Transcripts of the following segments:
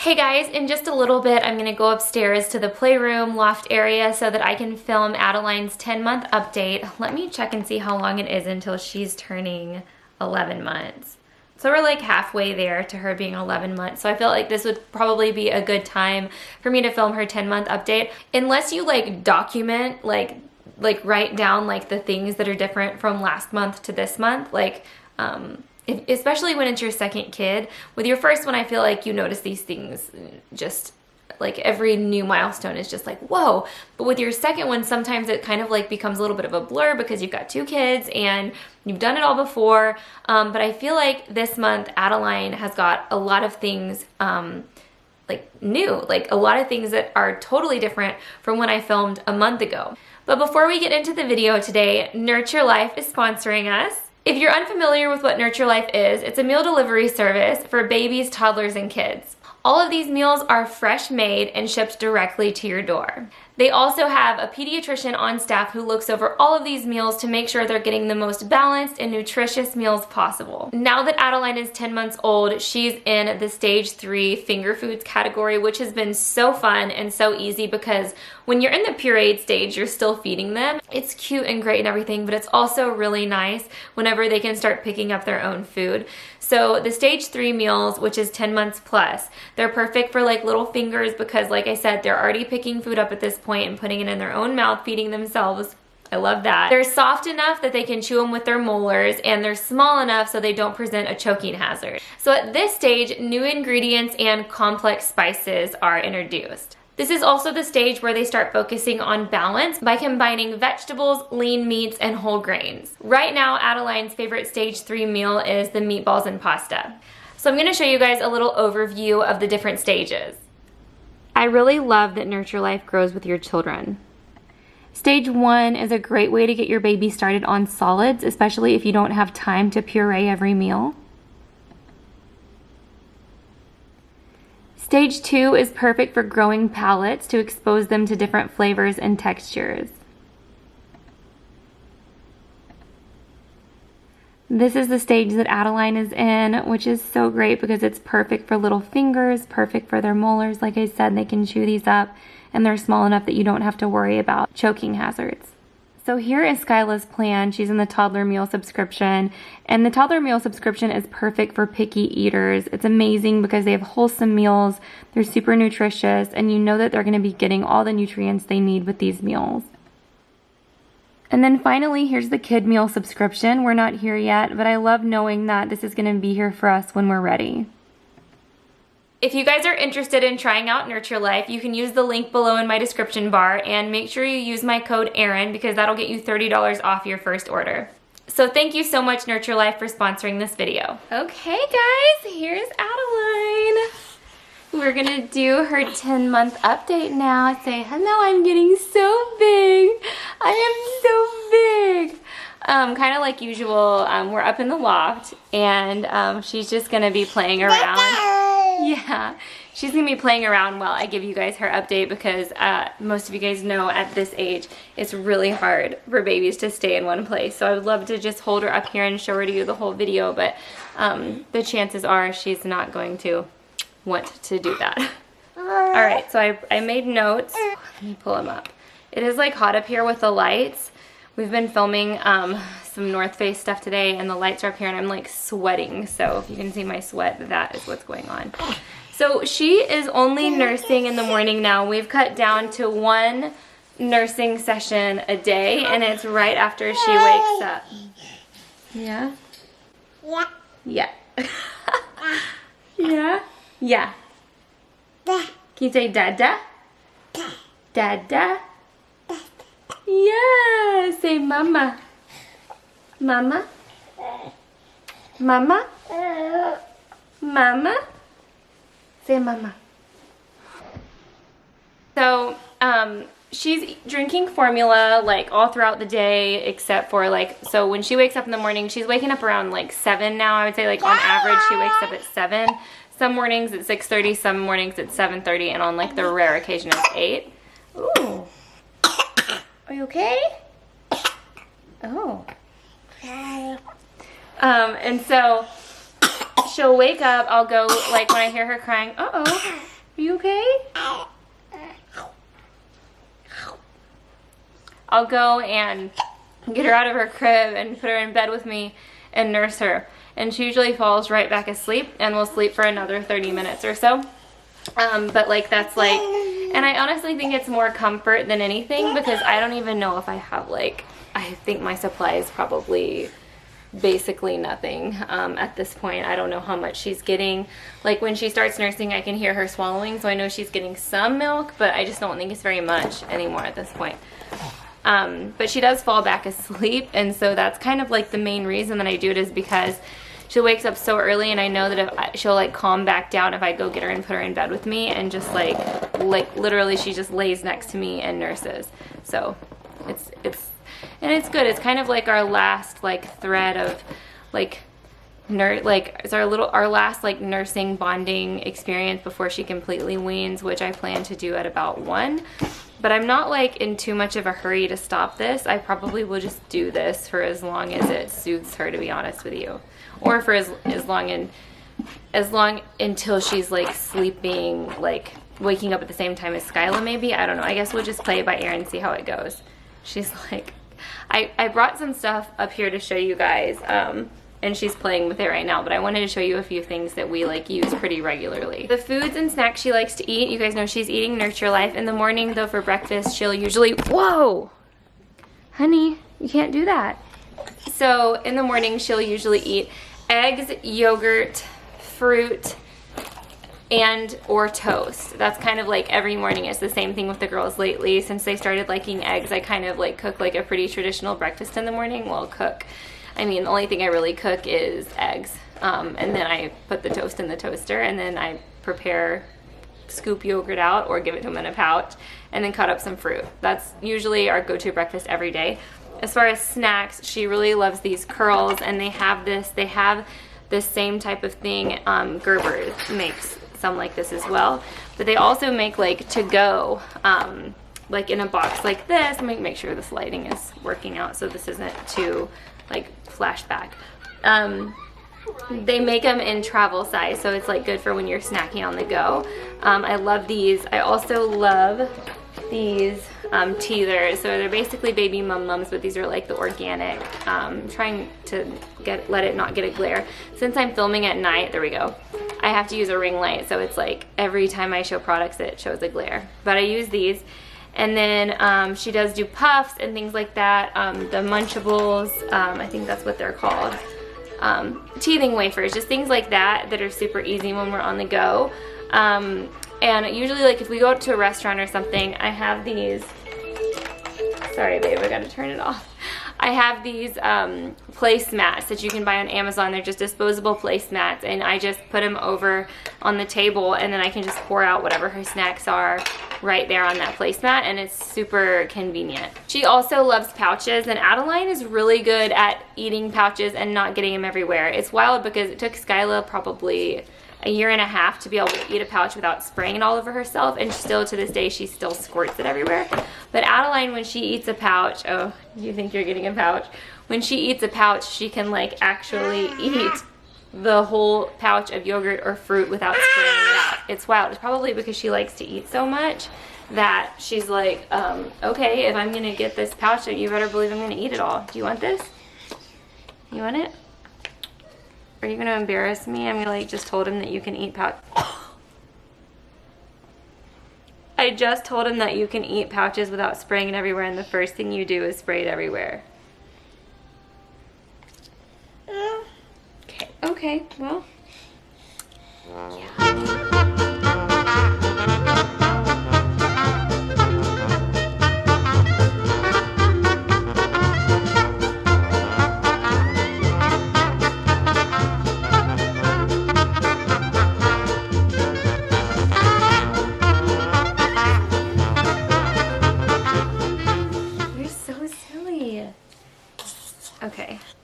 Hey guys, in just a little bit I'm going to go upstairs to the playroom loft area so that I can film Adeline's 10-month update. Let me check and see how long it is until she's turning 11 months. So we're like halfway there to her being 11 months. So I feel like this would probably be a good time for me to film her 10-month update. Unless you like document, like write down like the things that are different from last month to this month. Like, especially when it's your second kid. With your first one, I feel like you notice these things just like every new milestone is just like, whoa. But with your second one, sometimes it kind of like becomes a little bit of a blur because you've got 2 kids and you've done it all before. But I feel like this month, Adeline has got a lot of things like new, like a lot of things that are totally different from when I filmed a month ago. But before we get into the video today, Nurture Life is sponsoring us. If you're unfamiliar with what Nurture Life is, it's a meal delivery service for babies, toddlers, and kids. All of these meals are fresh made and shipped directly to your door. They also have a pediatrician on staff who looks over all of these meals to make sure they're getting the most balanced and nutritious meals possible. Now that Adeline is 10 months old, she's in the stage 3 finger foods category, which has been so fun and so easy because when you're in the pureed stage, you're still feeding them. It's cute and great and everything, but it's also really nice whenever they can start picking up their own food. So the stage 3 meals, which is 10 months plus, they're perfect for like little fingers because like I said, they're already picking food up at this point and putting it in their own mouth, feeding themselves. I love that. They're soft enough that they can chew them with their molars, and they're small enough so they don't present a choking hazard. So at this stage, new ingredients and complex spices are introduced. This is also the stage where they start focusing on balance by combining vegetables, lean meats, and whole grains. Right now, Adeline's favorite stage 3 meal is the meatballs and pasta. So I'm going to show you guys a little overview of the different stages. I really love that Nurture Life grows with your children. Stage 1 is a great way to get your baby started on solids, especially if you don't have time to puree every meal. Stage 2 is perfect for growing palates to expose them to different flavors and textures. This is the stage that Adeline is in, which is so great because it's perfect for little fingers, perfect for their molars. Like I said, they can chew these up and they're small enough that you don't have to worry about choking hazards. So here is Skyla's plan. She's in the toddler meal subscription, and the toddler meal subscription is perfect for picky eaters. It's amazing because they have wholesome meals, they're super nutritious, and you know that they're going to be getting all the nutrients they need with these meals. And then finally, here's the kid meal subscription. We're not here yet, but I love knowing that this is going to be here for us when we're ready. If you guys are interested in trying out Nurture Life, you can use the link below in my description bar, and make sure you use my code Aaryn because that'll get you $30 off your first order. So thank you so much, Nurture Life, for sponsoring this video. Okay guys, here's Adeline. We're gonna do her 10-month update now. Say, hello, I'm getting so big. I am so big. Kind of like usual, we're up in the loft, and she's just gonna be playing around. Yeah, she's gonna be playing around while I give you guys her update because most of you guys know at this age it's really hard for babies to stay in one place. So I would love to just hold her up here and show her to you the whole video, but the chances are she's not going to want to do that. Alright, so I made notes. Let me pull them up. It is like hot up here with the lights. We've been filming some North Face stuff today, and the lights are up here and I'm like sweating. So if you can see my sweat, that is what's going on. So she is only nursing in the morning now. We've cut down to 1 nursing session a day, and it's right after she wakes up. Yeah? Yeah. Yeah. Yeah? Yeah. Can you say dada? Dada? Yeah, say mama. Mama? Mama? Mama? Say mama. So, she's drinking formula like all throughout the day except for like, so when she wakes up in the morning, she's waking up around like 7 now. I would say like on average she wakes up at 7. Some mornings at 6:30, some mornings at 7:30, and on like the rare occasion it's 8. Ooh. Are you okay? Oh. And so she'll wake up, I'll go, like when I hear her crying, uh-oh, are you okay? I'll go and get her out of her crib and put her in bed with me and nurse her. And she usually falls right back asleep and will sleep for another 30 minutes or so. But like that's like, and I honestly think it's more comfort than anything because I don't even know if I have like, I think my supply is probably basically nothing at this point. I don't know how much she's getting. Like when she starts nursing, I can hear her swallowing, so I know she's getting some milk, but I just don't think it's very much anymore at this point. But she does fall back asleep, and so that's kind of like the main reason that I do it is because she wakes up so early, and I know that if she'll like calm back down if I go get her and put her in bed with me, and just like literally she just lays next to me and nurses. So it's good. It's kind of like our last like thread of like it's our last like nursing bonding experience before she completely weans, which I plan to do at about 1. But I'm not like in too much of a hurry to stop this. I probably will just do this for as long as it suits her, to be honest with you, or for as long until she's like sleeping, like waking up at the same time as Skyla maybe. I don't know. I guess we'll just play it by ear and see how it goes. She's like, I brought some stuff up here to show you guys, and she's playing with it right now, but I wanted to show you a few things that we like use pretty regularly. The foods and snacks she likes to eat, you guys know she's eating Nurture Life. In the morning though, for breakfast, she'll usually, whoa, honey, you can't do that. So in the morning, she'll usually eat eggs, yogurt, fruit, and or toast. That's kind of like every morning. It's the same thing with the girls lately. Since they started liking eggs, I kind of like cook like a pretty traditional breakfast in the morning. Well, I mean, the only thing I really cook is eggs. And then I put the toast in the toaster, and then I scoop yogurt out or give it to them in a pouch, and then cut up some fruit. That's usually our go-to breakfast every day. As far as snacks, she really loves these curls, and they have this same type of thing. Gerber makes some like this as well, but they also make like to go, like in a box like this. Let me make sure this lighting is working out so this isn't too like flashback. They make them in travel size, so it's like good for when you're snacking on the go. I love these. I also love these teethers. So they're basically baby mums, but these are like the organic. Trying to let it not get a glare. Since I'm filming at night, there we go, I have to use a ring light, so it's like every time I show products it shows a glare. But I use these. And then she does do puffs and things like that. The Munchables, I think that's what they're called. Teething wafers, just things like that that are super easy when we're on the go. And usually, like if we go out to a restaurant or something, I have these. Sorry, babe, I gotta turn it off. I have these placemats that you can buy on Amazon. They're just disposable placemats, and I just put them over on the table, and then I can just pour out whatever her snacks are right there on that placemat, and it's super convenient. She also loves pouches, and Adeline is really good at eating pouches and not getting them everywhere. It's wild because it took Skyla probably a year and a half to be able to eat a pouch without spraying it all over herself, and still to this day she still squirts it everywhere. But Adeline, when she eats a pouch, oh, you think you're getting a pouch? When she eats a pouch, she can like actually eat the whole pouch of yogurt or fruit without spraying it out. It's wild. It's probably because she likes to eat so much that she's like, okay, if I'm gonna get this pouch, you better believe I'm gonna eat it all. Do you want this? You want it? Are you gonna embarrass me? I'm like just told him that you can eat pouch. I just told him that you can eat pouches without spraying it everywhere, and the first thing you do is spray it everywhere. Okay, well. Yeah.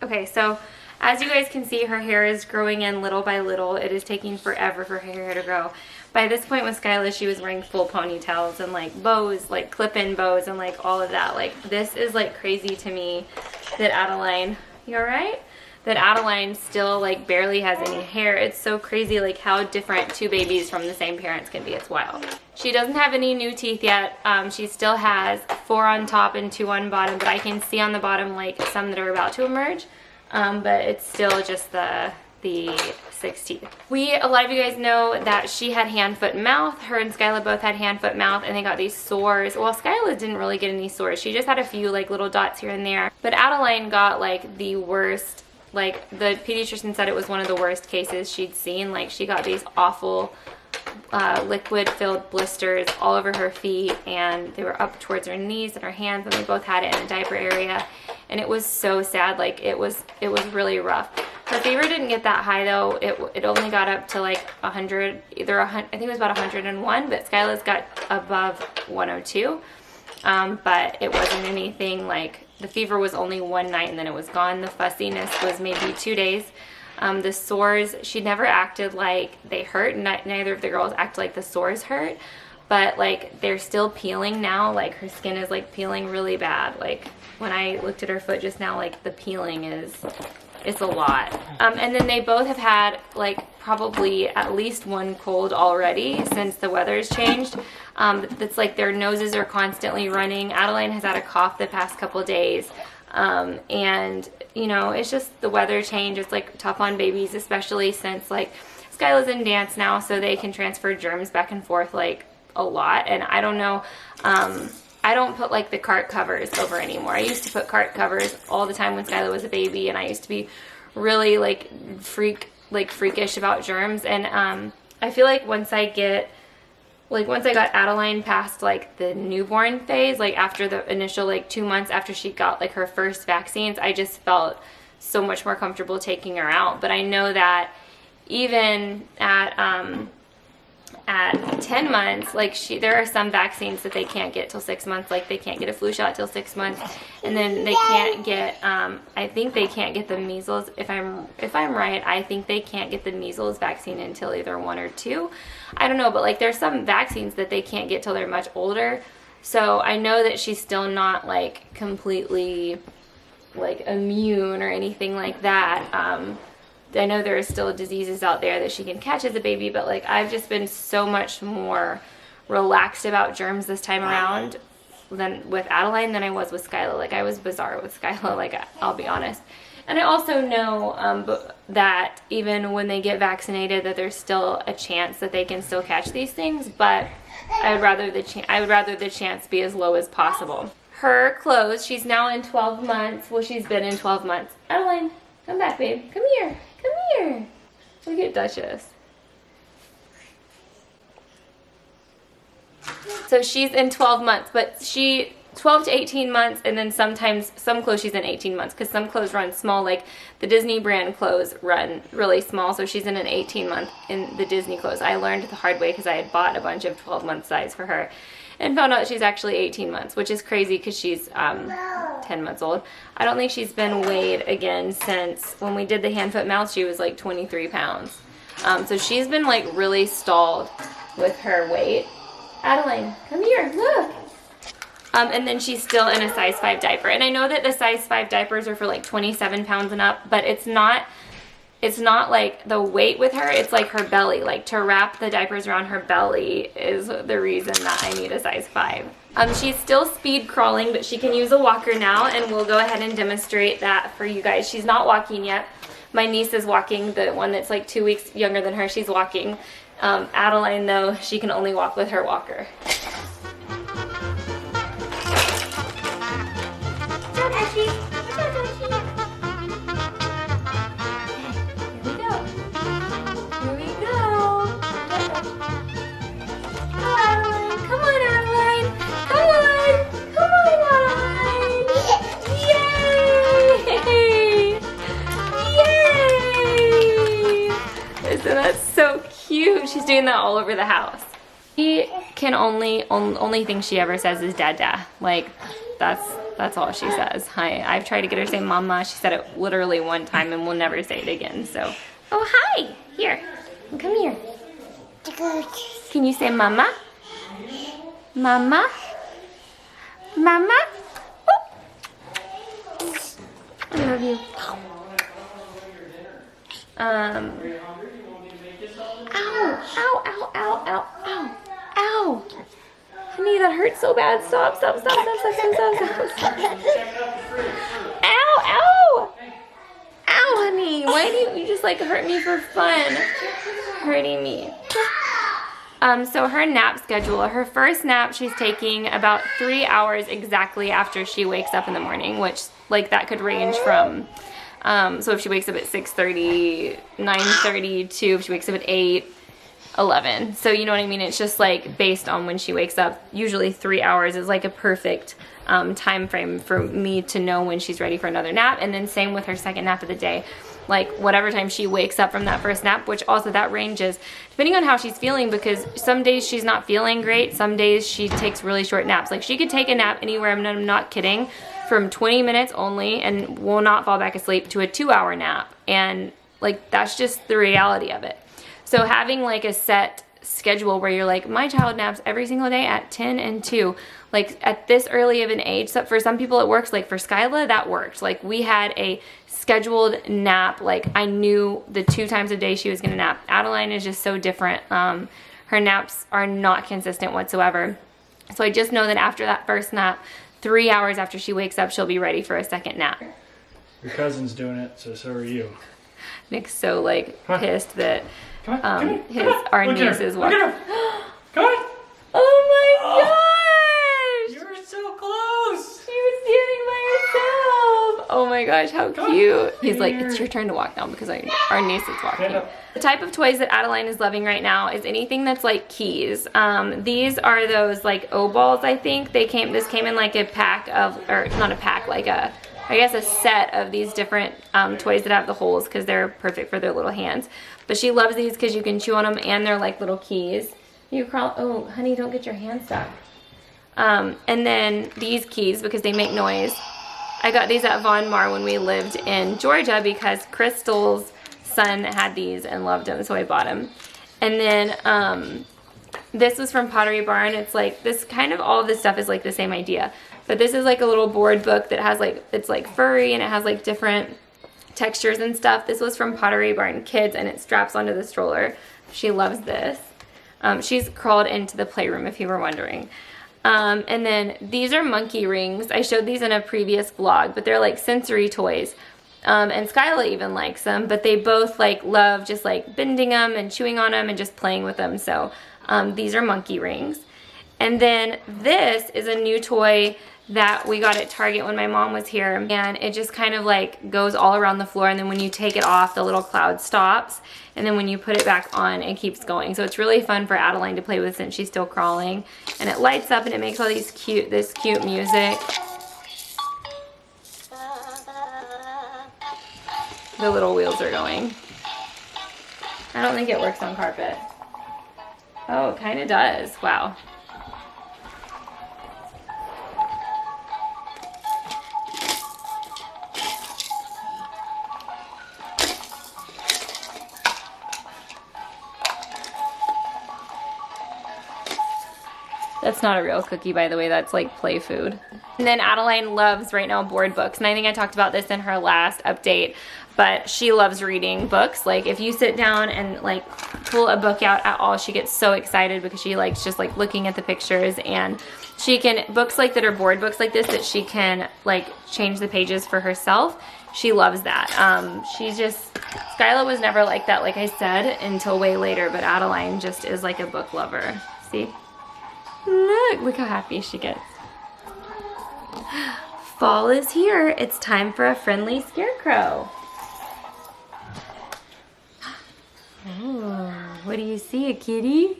Okay, so as you guys can see, her hair is growing in little by little. It is taking forever for her hair to grow. By this point with Skyla, she was wearing full ponytails and like bows, like clip-in bows and like all of that. Like this is like crazy to me that Adeline, you alright? that Adeline still like barely has any hair. It's so crazy like how different two babies from the same parents can be. It's wild. She doesn't have any new teeth yet. She still has 4 on top and 2 on bottom, but I can see on the bottom like some that are about to emerge. But it's still just the 6 teeth. A lot of you guys know that she had hand, foot, and mouth. Her and Skyla both had hand, foot, mouth, and they got these sores. Well, Skyla didn't really get any sores. She just had a few like little dots here and there. But Adeline got like the worst. Like the pediatrician said it was one of the worst cases she'd seen. Like she got these awful liquid filled blisters all over her feet, and they were up towards her knees and her hands, and they both had it in the diaper area, and it was so sad. Like it was really rough. Her fever didn't get that high though. It only got up to like 100, I think it was about 101, but Skyla's got above 102. But it wasn't anything like, the fever was only one night and then it was gone. The fussiness was maybe 2 days. The sores, she never acted like they hurt. Neither of the girls acted like the sores hurt, but like they're still peeling now. Like her skin is like peeling really bad. Like when I looked at her foot just now, like the peeling it's a lot. And then they both have had like probably at least one cold already since the weather's changed. It's like their noses are constantly running. Adeline has had a cough the past couple days. And you know, it's just the weather change. It's like tough on babies, especially since like Skyla's in dance now, so they can transfer germs back and forth like a lot. And I don't know, I don't put like the cart covers over anymore. I used to put cart covers all the time when Skyla was a baby, and I used to be really like freakish about germs. And I feel like once I got Adeline past like the newborn phase, like after the initial like 2 months after she got like her first vaccines, I just felt so much more comfortable taking her out. But I know that even at 10 months, like there are some vaccines that they can't get till 6 months. Like they can't get a flu shot till 6 months, and then they can't get I think they can't get the measles. If I'm right, I think they can't get the measles vaccine until either 1 or 2. I don't know, but like there's some vaccines that they can't get till they're much older. So I know that she's still not like completely like immune or anything like that. I know there are still diseases out there that she can catch as a baby, but like I've just been so much more relaxed about germs this time around than with Adeline than I was with Skyla. Like I was bizarre with Skyla, like I'll be honest. And I also know that even when they get vaccinated, that there's still a chance that they can still catch these things, but I would rather the chance be as low as possible. Her clothes, she's now in 12 months. Well, she's been in 12 months. Adeline, come back, babe. Come here. Come here. Look at Duchess. So she's in 12 months, but 12 to 18 months, and then sometimes some clothes she's in 18 months because some clothes run small, like the Disney brand clothes run really small, so she's in an 18 month in the Disney clothes. I learned the hard way because I had bought a bunch of 12 month size for her and found out she's actually 18 months, which is crazy because she's 10 months old. I don't think she's been weighed again since when we did the hand, foot, mouth. She was like 23 pounds. So she's been like really stalled with her weight. Adeline, come here, look. And then she's still in a size 5 diaper. And I know that the size 5 diapers are for like 27 pounds and up, but it's not like the weight with her, it's like her belly. Like to wrap the diapers around her belly is the reason that I need a size 5. She's still speed crawling, but she can use a walker now, and we'll go ahead and demonstrate that for you guys. She's not walking yet. My niece is walking, the one that's like 2 weeks younger than her, she's walking. Adeline though, she can only walk with her walker. Isn't that so cute? She's doing that all over the house. She can only thing she ever says is dada. Like that's all she says. I've tried to get her to say mama. She said it literally one time and will never say it again. So, oh hi, here, come here. Can you say mama? Mama? Mama? Oh. I love you. Ow, ow, ow, ow, ow, ow, ow. Honey, that hurts so bad. Stop, stop, stop, stop, stop, stop, stop, stop. Ow, ow. Ow, honey. Why do you just like hurt me for fun? Hurting me. So her nap schedule, her first nap she's taking about 3 hours exactly after she wakes up in the morning, which like that could range from, so if she wakes up at 6:30, 9:30 to if she wakes up at 8, 11. So you know what I mean? It's just like based on when she wakes up. Usually 3 hours is like a perfect time frame for me to know when she's ready for another nap. And then same with her second nap of the day. Like whatever time she wakes up from that first nap, which also that ranges depending on how she's feeling, because some days she's not feeling great. Some days she takes really short naps. Like she could take a nap anywhere, I'm not kidding, from 20 minutes only and will not fall back asleep to a 2-hour nap. And like that's just the reality of it. So having like a set schedule where you're like, my child naps every single day at 10 and 2, like at this early of an age. So for some people it works. Like for Skyla, that worked. Like we had a scheduled nap. Like I knew the 2 times a day she was gonna nap. Adeline is just so different. Her naps are not consistent whatsoever. So I just know that after that first nap, 3 hours after she wakes up, she'll be ready for a second nap. Your cousin's doing it, so are you. Nick's so like pissed that our Look niece is watching. Come on. Oh my gosh! You're so close. She was standing by herself. Oh my gosh, how cute. He's like, it's your turn to walk now because our niece is walking. The type of toys that Adeline is loving right now is anything that's like keys. These are those like O balls, I think. This came in like a pack of, or not a pack, like a, I guess a set of these different toys that have the holes because they're perfect for their little hands. But she loves these because you can chew on them and they're like little keys. You crawl, oh honey, don't get your hand stuck. And then these keys because they make noise. I got these at Von Mar when we lived in Georgia because Crystal's son had these and loved them, so I bought them. And then this was from Pottery Barn. It's like this kind of, all of this stuff is like the same idea. But this is like a little board book that has like, it's like furry and it has like different textures and stuff. This was from Pottery Barn Kids and it straps onto the stroller. She loves this. She's crawled into the playroom if you were wondering. And then these are monkey rings. I showed these in a previous vlog, but they're like sensory toys. And Skyla even likes them, but they both like love just like bending them and chewing on them and just playing with them. So these are monkey rings. And then this is a new toy that we got at Target when my mom was here, and it just kind of like goes all around the floor, and then when you take it off the little cloud stops, and then when you put it back on it keeps going. So it's really fun for Adeline to play with since she's still crawling, and it lights up and it makes all this cute music. The little wheels are going. I don't think it works on carpet. Oh, it kind of does. Wow. That's not a real cookie, by the way. That's like play food. And then Adeline loves right now board books. And I think I talked about this in her last update, but she loves reading books. Like if you sit down and like pull a book out at all, she gets so excited because she likes just like looking at the pictures, and she can, books like that are board books like this that she can like change the pages for herself. She loves that. Skyla was never like that, like I said, until way later, but Adeline just is like a book lover. See? Look how happy she gets. Fall is here. It's time for a friendly scarecrow. Oh, what do you see, a kitty?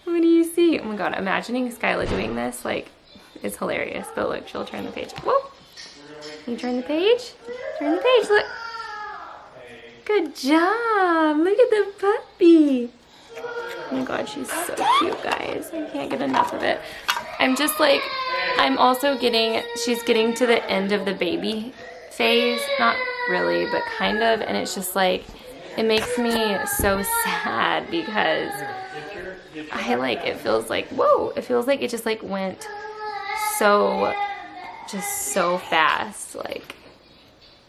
What do you see? Oh my god, imagining Skyla doing this, like, is hilarious. But look, she'll turn the page. Whoa! Can you turn the page? Turn the page, look. Good job. Look at the puppy. Oh my god, she's so cute, guys. I can't get enough of it. I'm just like, she's getting to the end of the baby phase. Not really, but kind of. And it's just like, it makes me so sad because it feels like, whoa, it feels like it just like went so fast. Like,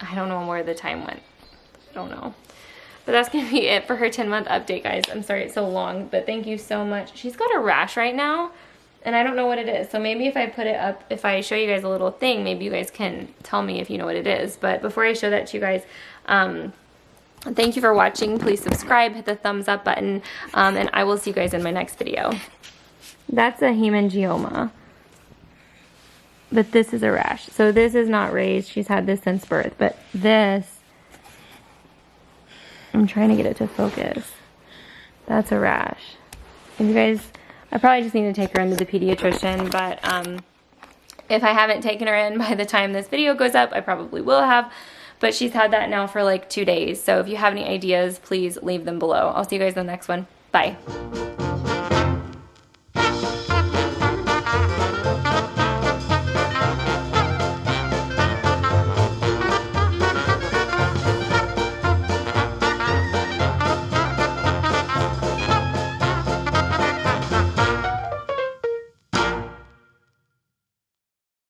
I don't know where the time went. I don't know. But that's gonna be it for her 10-month update, guys. I'm sorry it's so long, but thank you so much. She's got a rash right now, and I don't know what it is. So maybe if I put it up, if I show you guys a little thing, maybe you guys can tell me if you know what it is. But before I show that to you guys, thank you for watching. Please subscribe, hit the thumbs up button, and I will see you guys in my next video. That's a hemangioma. But this is a rash. So this is not raised. She's had this since birth. But this, I'm trying to get it to focus. That's a rash. If you guys, I probably just need to take her into the pediatrician, but if I haven't taken her in by the time this video goes up, I probably will have. But she's had that now for like 2 days. So if you have any ideas, please leave them below. I'll see you guys in the next one. Bye.